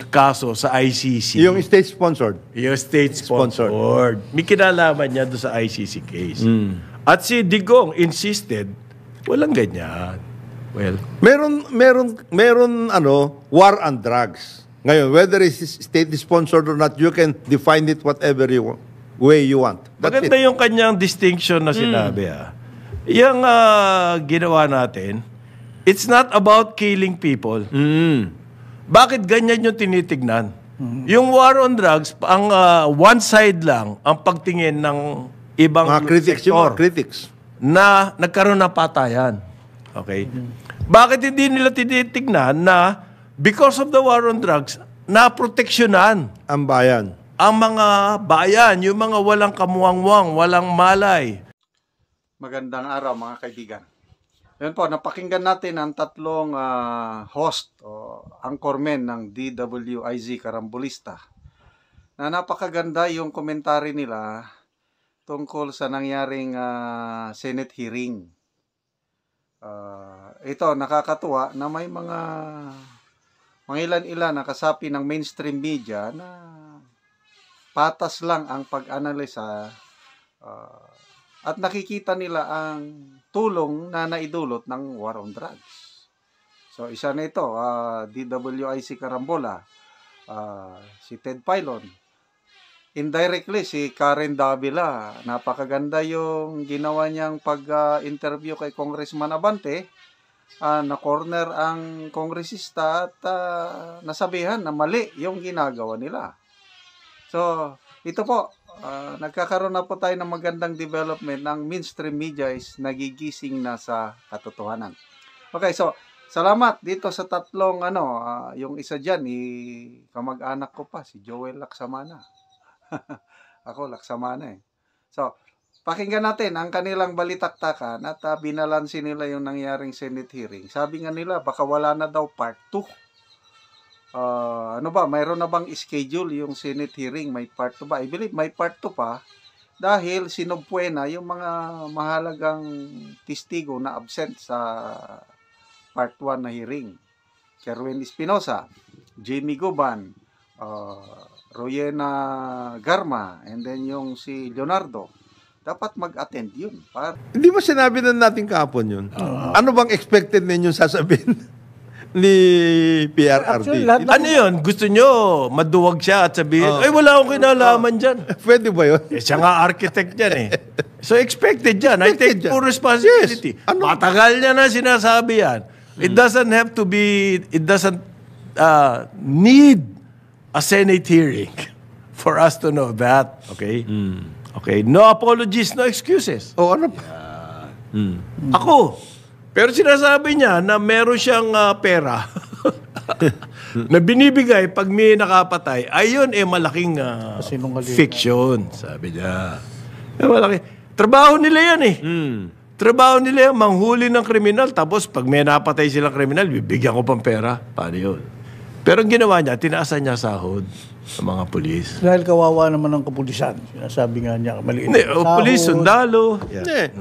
kaso sa ICC. Yung state-sponsored. Yung state-sponsored. May kinalaman niya doon sa ICC case. At si Digong insisted, walang ganyan. Well, meron war on drugs. Ngayon, whether it's state-sponsored or not, you can define it whatever way you want. Maganda yung kanyang distinction na sinabi. Yung ginawa natin, it's not about killing people. Bakit ganyan yung tinitignan? Yung war on drugs, ang one side lang ang pagtingin ng ibang mga critics, sektor critics na nagkaroon ng patayan. Okay? Bakit hindi nila tinitignan na because of the war on drugs, naproteksyonan ang bayan? Ang mga bayan, yung mga walang kamuwangwang, walang malay. Magandang araw mga kaibigan. Yun po, napakinggan natin ang tatlong host o anchormen ng DWIZ Karambulista na napakaganda yung komentary nila tungkol sa nangyaring Senate hearing. Ito, nakakatuwa na may mga ilan-ilan na kasapi ng mainstream media na patas lang ang pag-analisa at nakikita nila ang tulong na naidulot ng war on drugs. So, isa na ito, DWIC Carambola, si Ted Filon. Indirectly, si Karen Davila. Napakaganda yung ginawa niyang pag-interview kay Congressman Abante. Na-corner ang kongresista at nasabihan na mali yung ginagawa nila. So, ito po, nagkakaroon na po tayo ng magandang development ng mainstream media is nagigising na sa katotohanan. Okay, so salamat dito sa tatlong yung isa dyan, kamag-anak ko pa, si Joel Laksamana. Ako, Laksamana eh. So, pakinggan natin ang kanilang balitaktakan at binalansin nila yung nangyaring Senate hearing. Sabi nga nila, baka wala na daw part 2. Mayroon na bang schedule yung Senate hearing? May part 2 ba? I believe may part 2 pa dahil sinubpuena yung mga mahalagang testigo na absent sa part 1 na hearing. Kerwin Espinosa, Jamie Guban, Royena Garma, and then yung si Leonardo. Dapat mag-attend yun. Hindi mo sinabi na natin kahapon yun? Ano bang expected ninyong sasabihin ni PRRD? Ano yun? Gusto nyo maduwag siya at sabihin, ay wala akong kinalaman dyan. Pwede ba yun? Siya nga architect dyan eh. So expected dyan. I take full responsibility. Yes. Matagal niya na sinasabi yan. It doesn't have to be, it doesn't need a Senate hearing for us to know that. Okay? Okay. No apologies, no excuses. Ano pa? Ako. Pero sinasabi niya na meron siyang pera na binibigay pag may nakapatay. Ayun malaking fiction, sabi niya. Malaki. Trabaho nila yan eh. Trabaho nila yan, manghuli ng kriminal. Tapos pag may napatay silang kriminal, bibigyan ko pang pera. Paano yun? Pero ang ginawa niya, tinaasan niya sahod sa mga pulis. Dahil kawawa naman ng kapulisan. Sinasabi nga niya, maliit. Pulis, sundalo.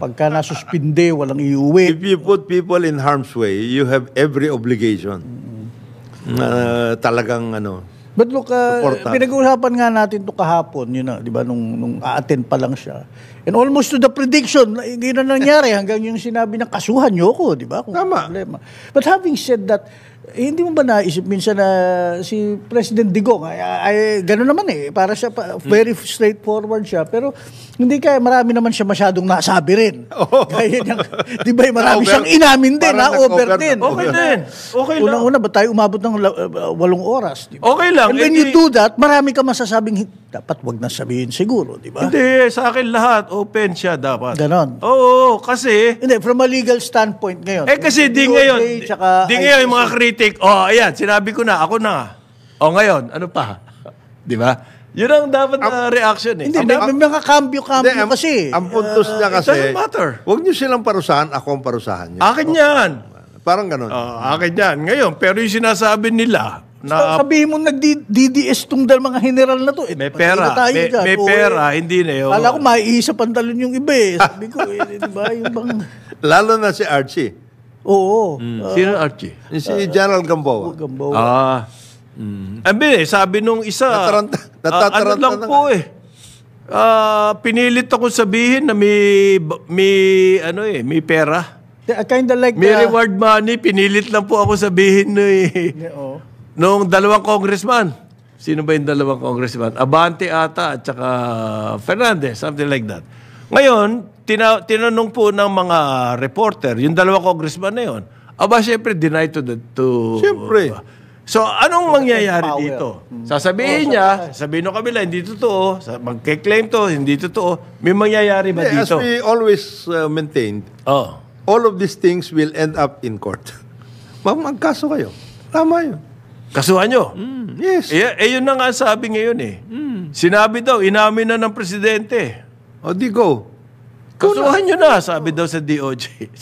Pagka nasuspinde, walang iuwi. If you put people in harm's way, you have every obligation. Talagang But look, pinag-uusapan nga natin ito kahapon, di ba, nung a-attend pa lang siya. And almost to the prediction, hindi na nangyari hanggang yung sinabi na kasuhan niyo ko, di ba? Tama. Problema. But having said that, hindi mo ba naisip minsan na si President Digong, gano'n naman para siya, very straightforward siya, pero hindi kaya marami naman siya masyadong nasabi rin. Kaya di ba, marami siyang inamin din, over din. Okay din. Okay lang. Unang-una, ba tayo umabot ng 8 oras? Diba? Okay lang. And when you do that, marami ka masasabing, dapat wag na sabihin siguro, di ba? Hindi, sa akin lahat, open siya dapat. Ganon. Oo, kasi... Hindi, from a legal standpoint ngayon. Kasi di ngayon yung mga kritik, ayan, sinabi ko na, ako na. Ngayon, ano pa? Di ba? Yun ang dapat na reaction eh. Hindi, may mga kambyo-kambyo kasi. Ang puntos niya kasi, it doesn't matter. Huwag niyo silang parusahan, ako ang parusahan niyo. Akin yan. Parang ganon. Akin yan. Ngayon, pero yung sinasabi nila, na sabihin mo nag-DDS tong mga general na to. May pera. May pera, hindi na yun. Kala ko maiisa pantalon yung iba eh. Sabi ko, diba, yung bang... Lalo na si Archie. Oo. Sino Archie? Si General Gamboa. Gamboa. Sabi nung isa, ano Natataranta lang na po pinilit ako sabihin na may pera. Kind of like May reward money, pinilit lang po ako sabihin nung dalawang congressman. Sino ba yung dalawang congressman? Abante ata at saka Fernandez, something like that. Ngayon, tinanong po ng mga reporter, yung dalawang congressman na yun, syempre, deny to. Siyempre. So, anong mangyayari dito? Sasabihin niya, sabihin ng kabila, hindi totoo. Magke-claim to, hindi totoo. May mangyayari ba As dito? we always maintained, all of these things will end up in court. Magkaso kayo. Tama yun. Kasuhan nyo? Yes. Yun na nga sabi ngayon Sinabi daw, inamin na ng presidente. O di go. Kasuhan nyo na, sabi daw sa DOJ.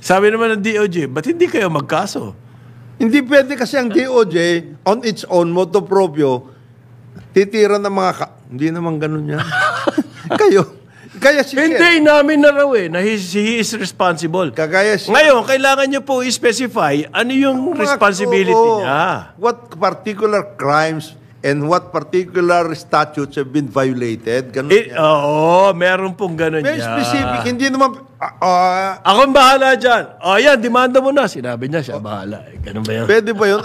Sabi naman ng DOJ, ba't hindi kayo magkaso? Hindi pwede kasi ang DOJ, on its own, motu proprio, titira ng mga hindi naman ganun yan. Kaya si Hindi, namin na raw na he is responsible. Kagaya si Ngayon, kailangan nyo po i-specify ano yung responsibility niya. What particular crimes and what particular statutes have been violated. Ganun yan. Meron pong ganun Very niya. specific. Hindi naman... Akong bahala dyan. Yan, demanda mo na. Sinabi niya, siya bahala. Ganun ba yun? Pwede ba yun?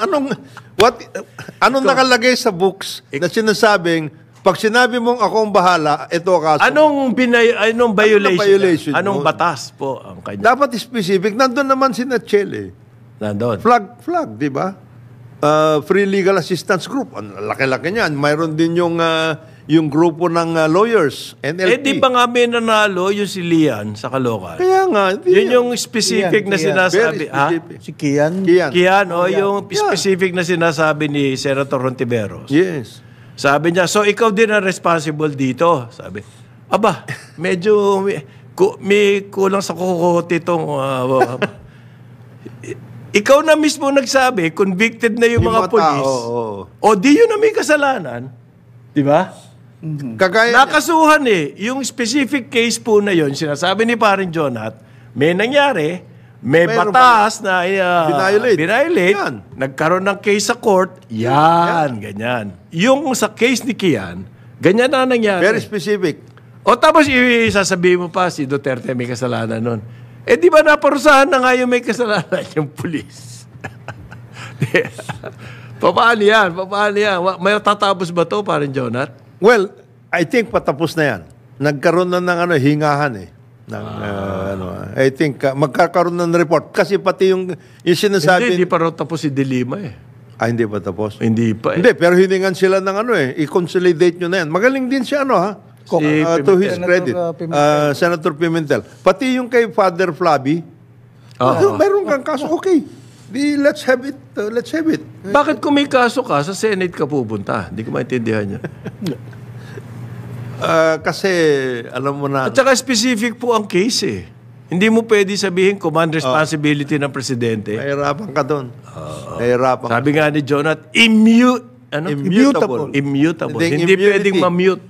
Anong nakalagay sa books na sinasabing, pag sinabi mong ako ang bahala, ito kaso. Anong violation? Anong yun? batas po ang kanya? Dapat specific. Nandun naman si Nachel Nandun. Flag, di ba? Free Legal Assistance Group. Ang laki-laki niyan. Mayroon din yung grupo ng lawyers, NLP. Di ba nga may nanalo yung si Lian sa Caloocan? Kaya nga. Yun yung specific na sinasabi. Very specific. si Kian. Kian, yung specific na sinasabi ni Senator Hontiveros. Yes. Sabi niya, so ikaw din ang responsible dito. Sabi, medyo may kulang sa kukote itong... Ikaw na mismo nagsabi, convicted na yung mga polis. Di yun na may kasalanan. Di ba? Kagaya Nakasuhan yung specific case po na yun, sinasabi ni Paring Jonat, may nangyari, may batas na binayolate, nagkaroon ng case sa court, ganyan. Yung sa case ni Kian, ganyan na nangyari. Very specific. Tapos sasabihin mo pa, si Duterte may kasalanan nun. Di ba naparusahan na nga yung may kasalanan yung pulis? Paano yan? May tatapos ba to, Paring Jonat? Well, I think patapos na yan. Nagkaroon na ng hingahan I think magkakaroon ng report. Kasi pati yung sinasabi... Hindi pa raw tapos si Dilima hindi pa tapos? Hindi pa Hindi, pero hiningan sila ng i-consolidate nyo na yan. Magaling din siya to his credit. Senator Pimentel. Pati yung kay Father Flavi, mayroon kang kaso, okay. Let's have it. Bakit kung may kaso ka, sa Senate ka pupunta? Hindi ko maintindihan yan. Kasi, alam mo na... At saka specific po ang case Hindi mo pwede sabihin command responsibility ng presidente. Mahirapan ka doon. Sabi nga ni Jonat, immutable. Hindi pwedeng ma-mute.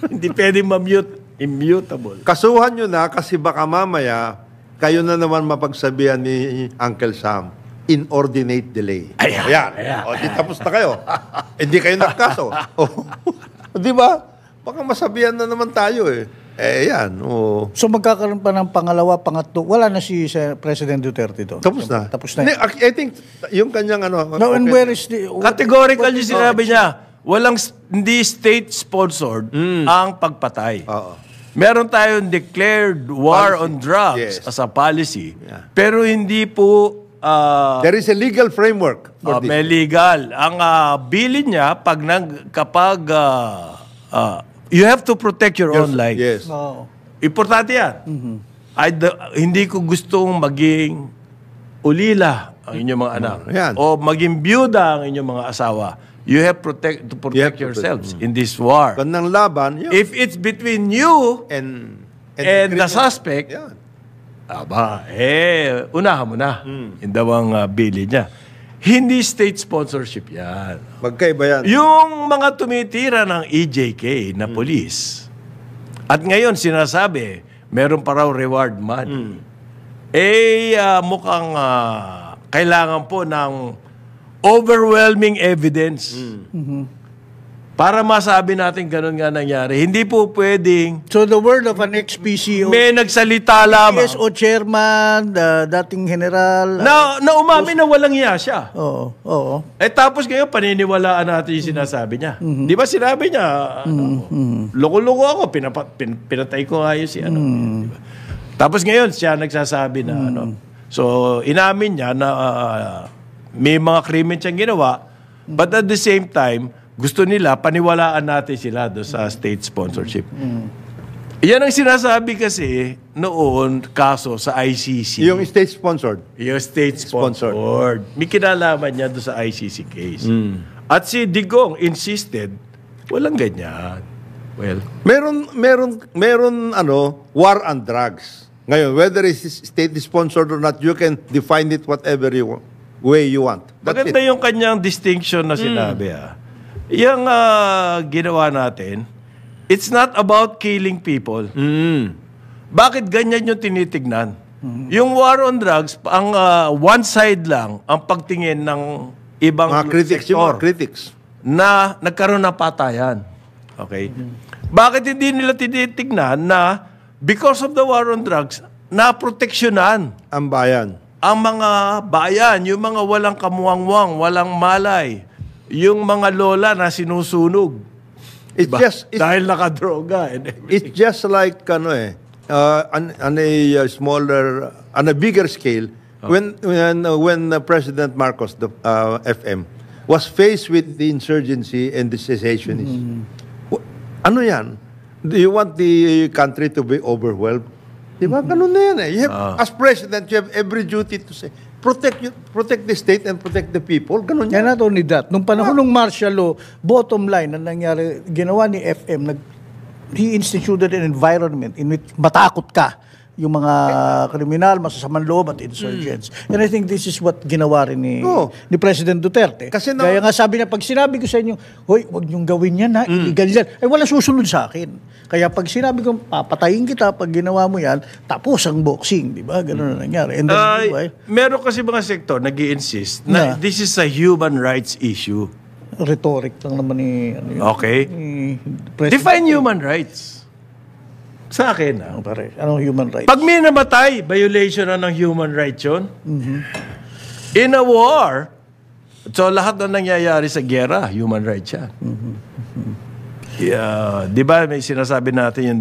Hindi pwedeng ma-mute. Immutable. Kasuhan nyo na kasi baka mamaya kayo na naman mapagsabihan ni Uncle Sam. Inordinate delay. Ayan. Di tapos na kayo. Hindi kayo nagkaso. Di ba? Baka masabihan na naman tayo yan. So magkakaroon pa ng pangalawa, pangatlo. Wala na si President Duterte doon. Tapos na. I think yung kanyang and where is the... Categorical yung sinabi niya. Hindi state-sponsored ang pagpatay. Meron tayong declared war on drugs as a policy. Pero hindi po... there is a legal framework for this. May legal. Ang bilin niya, kapag you have to protect your own life. Yes. Importante yan. Hindi ko gustong maging ulila ang inyong mga anak. O maging byuda ang inyong mga asawa. You have to protect yourselves in this war. Kanang laban. If it's between you and the suspect, unahan mo na. Yung daw ang bilin niya. Hindi state sponsorship yan. Magkaiba yan. Yung mga tumitira ng EJK na police, at ngayon sinasabi, meron pa raw reward money. Mukhang kailangan po ng overwhelming evidence. Para masabi natin ganun nga nangyari. Hindi po pwedeng So the word of an ex-PCO, may nagsalita lamang PSO chairman, dating general. na umamin na walang iya siya. Oo. Tapos ngayon, paniniwalaan natin yung sinasabi niya. Di ba sinabi niya, loko-loko ako, pinatay ko nga yun si ano. Diba? Tapos ngayon, siya nagsasabi na ano. So, inamin niya na may mga krimen siyang ginawa, but at the same time, gusto nila, paniwalaan natin sila doon sa state sponsorship. Yan ang sinasabi kasi noon, kaso sa ICC. Yung state-sponsored. Yung state-sponsored. May kinalaman niya doon sa ICC case. At si Digong insisted, walang ganyan. Well, meron war on drugs. Ngayon, whether it's state-sponsored or not, you can define it whatever way you want. maganda yung kanyang distinction na sinabi. Yung ginawa natin, it's not about killing people. Bakit ganyan yung tinitignan? Yung war on drugs, ang one side lang ang pagtingin ng ibang Mga critics, yung mga critics. na nagkaroon ng patayan. Okay? Bakit hindi nila tinitignan na because of the war on drugs, naproteksyonan Ang bayan. ang mga bayan, yung mga walang kamuwangwang, walang malay, yung mga lola na sinusunog. Dahil nakadroga. It's just like on a bigger scale, when President Marcos, the FM, was faced with the insurgency and the secessionists. Ano yan? Do you want the country to be overwhelmed? Diba? Ganun na yan eh. As president, you have every duty to say, protect the state and protect the people. Ganun yan. Not only that, nung panahon ng martial law, bottom line, ang nangyari, ginawa ni FM, he instituted an environment in which matakot ka yung mga kriminal, masasamang loob at insurgents. And I think this is what ginawa rin ni President Duterte. Kaya nga sabi niya, pag sinabi ko sa inyo, hoy, huwag niyong gawin yan ha, illegal yan. Ay, walang susunod sa akin. Kaya pag sinabi ko, papatayin kita pag ginawa mo yan, tapos ang boxing, di ba? Ganun na nangyari. And then, meron kasi mga sektor nag-i-insist na this is a human rights issue. Rhetoric lang naman ni... Okay. Define human rights. Sa akin, anong human rights? Pag may namatay, violation na ng human rights yun. In a war, so lahat na nangyayari sa gera, human rights yan. Di ba may sinasabi natin yun